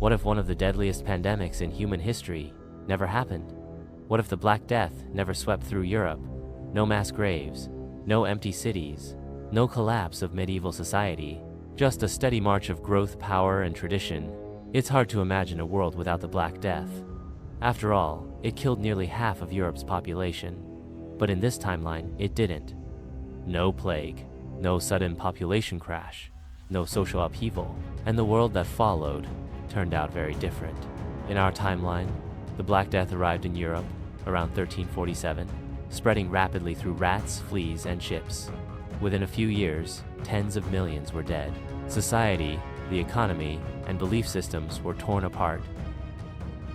What if one of the deadliest pandemics in human history never happened? What if the Black Death never swept through Europe? No mass graves, no empty cities, no collapse of medieval society, just a steady march of growth, power, and tradition. It's hard to imagine a world without the Black Death. After all, it killed nearly half of Europe's population. But in this timeline, it didn't. No plague, no sudden population crash, no social upheaval, and the world that followed turned out very different. In our timeline, the Black Death arrived in Europe around 1347, spreading rapidly through rats, fleas, and ships. Within a few years, tens of millions were dead. Society, the economy, and belief systems were torn apart.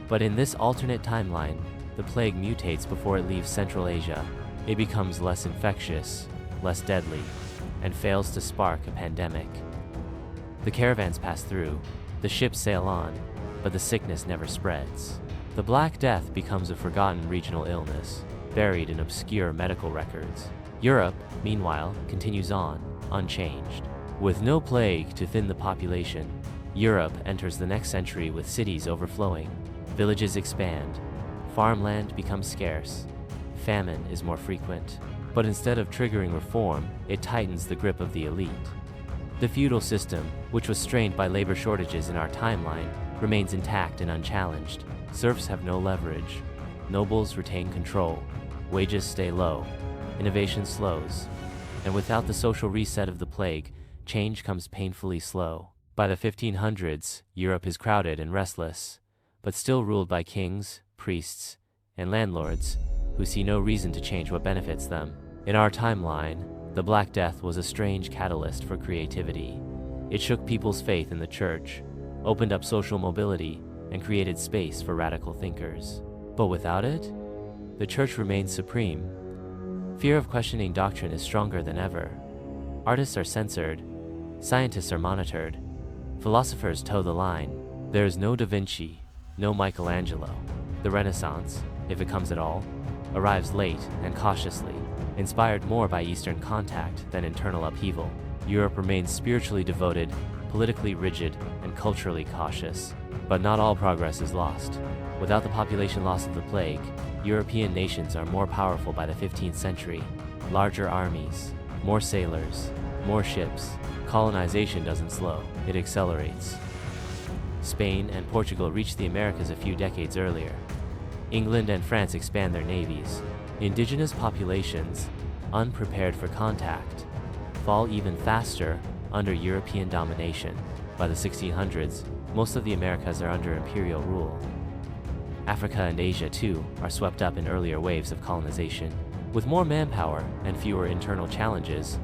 But in this alternate timeline, the plague mutates before it leaves Central Asia. It becomes less infectious, less deadly, and fails to spark a pandemic. The caravans pass through, the ships sail on, but the sickness never spreads. The Black Death becomes a forgotten regional illness, buried in obscure medical records. Europe, meanwhile, continues on, unchanged. With no plague to thin the population, Europe enters the next century with cities overflowing. Villages expand, farmland becomes scarce, famine is more frequent. But instead of triggering reform, it tightens the grip of the elite. The feudal system, which was strained by labor shortages in our timeline, remains intact and unchallenged. Serfs have no leverage. Nobles retain control. Wages stay low. Innovation slows. And without the social reset of the plague, change comes painfully slow. By the 1500s, Europe is crowded and restless, but still ruled by kings, priests, and landlords who see no reason to change what benefits them. In our timeline, the Black Death was a strange catalyst for creativity. It shook people's faith in the church, opened up social mobility, and created space for radical thinkers. But without it, the church remains supreme. Fear of questioning doctrine is stronger than ever. Artists are censored, scientists are monitored, philosophers toe the line. There is no Da Vinci, no Michelangelo. The Renaissance, if it comes at all, arrives late and cautiously, inspired more by Eastern contact than internal upheaval. Europe remains spiritually devoted, politically rigid, and culturally cautious. But not all progress is lost. Without the population loss of the plague, European nations are more powerful by the 15th century. Larger armies, more sailors, more ships. Colonization doesn't slow, it accelerates. Spain and Portugal reached the Americas a few decades earlier. England and France expand their navies. Indigenous populations, unprepared for contact, fall even faster under European domination. By the 1600s, most of the Americas are under imperial rule. Africa and Asia, too, are swept up in earlier waves of colonization. With more manpower and fewer internal challenges,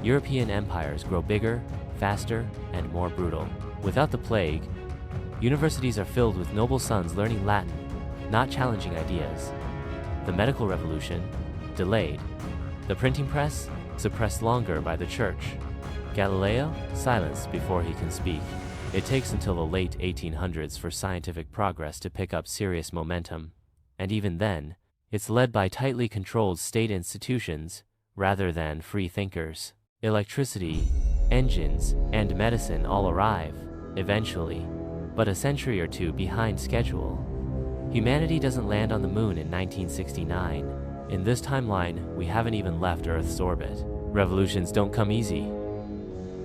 European empires grow bigger, faster, and more brutal. Without the plague, universities are filled with noble sons learning Latin, not challenging ideas. The medical revolution, delayed. The printing press, suppressed longer by the church. Galileo, silenced before he can speak. It takes until the late 1800s for scientific progress to pick up serious momentum. And even then, it's led by tightly controlled state institutions rather than free thinkers. Electricity, engines, and medicine all arrive, eventually, but a century or two behind schedule. Humanity doesn't land on the moon in 1969. In this timeline, we haven't even left Earth's orbit. Revolutions don't come easy.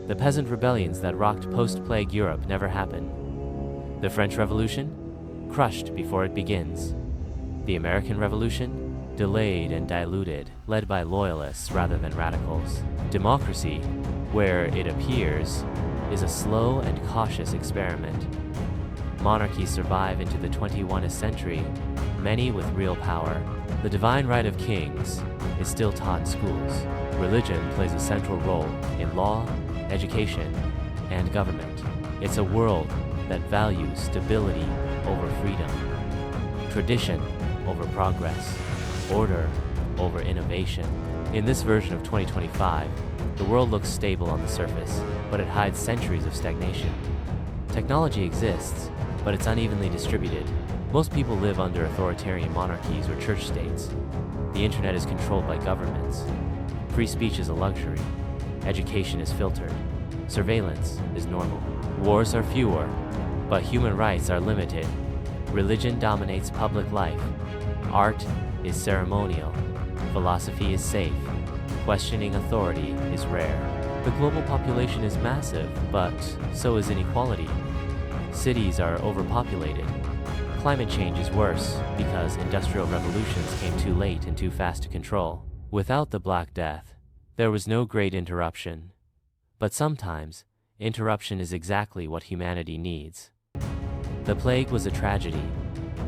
The peasant rebellions that rocked post-plague Europe never happen. The French Revolution? Crushed before it begins. The American Revolution? Delayed and diluted, led by loyalists rather than radicals. Democracy, where it appears, is a slow and cautious experiment. Monarchies survive into the 21st century, many with real power. The divine right of kings is still taught in schools. Religion plays a central role in law, education, and government. It's a world that values stability over freedom, tradition over progress, order over innovation. In this version of 2025, the world looks stable on the surface, but it hides centuries of stagnation. Technology exists, but it's unevenly distributed. Most people live under authoritarian monarchies or church states. The internet is controlled by governments. Free speech is a luxury. Education is filtered. Surveillance is normal. Wars are fewer, But human rights are limited. Religion dominates public life. Art is ceremonial. Philosophy is safe. Questioning authority is rare. The global population is massive, but so is inequality. Cities are overpopulated. Climate change is worse because industrial revolutions came too late and too fast to control. Without the Black Death, there was no great interruption. But sometimes, interruption is exactly what humanity needs. The plague was a tragedy,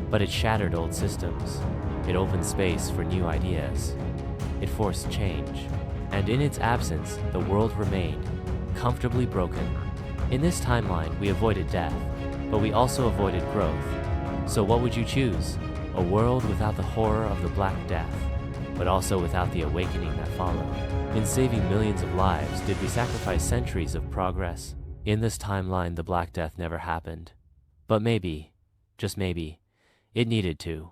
but it shattered old systems. It opened space for new ideas. It forced change. And in its absence, the world remained comfortably broken. In this timeline, we avoided death, but we also avoided growth. So what would you choose? A world without the horror of the Black Death, but also without the awakening that followed. In saving millions of lives, did we sacrifice centuries of progress? In this timeline, the Black Death never happened. But maybe, just maybe, it needed to.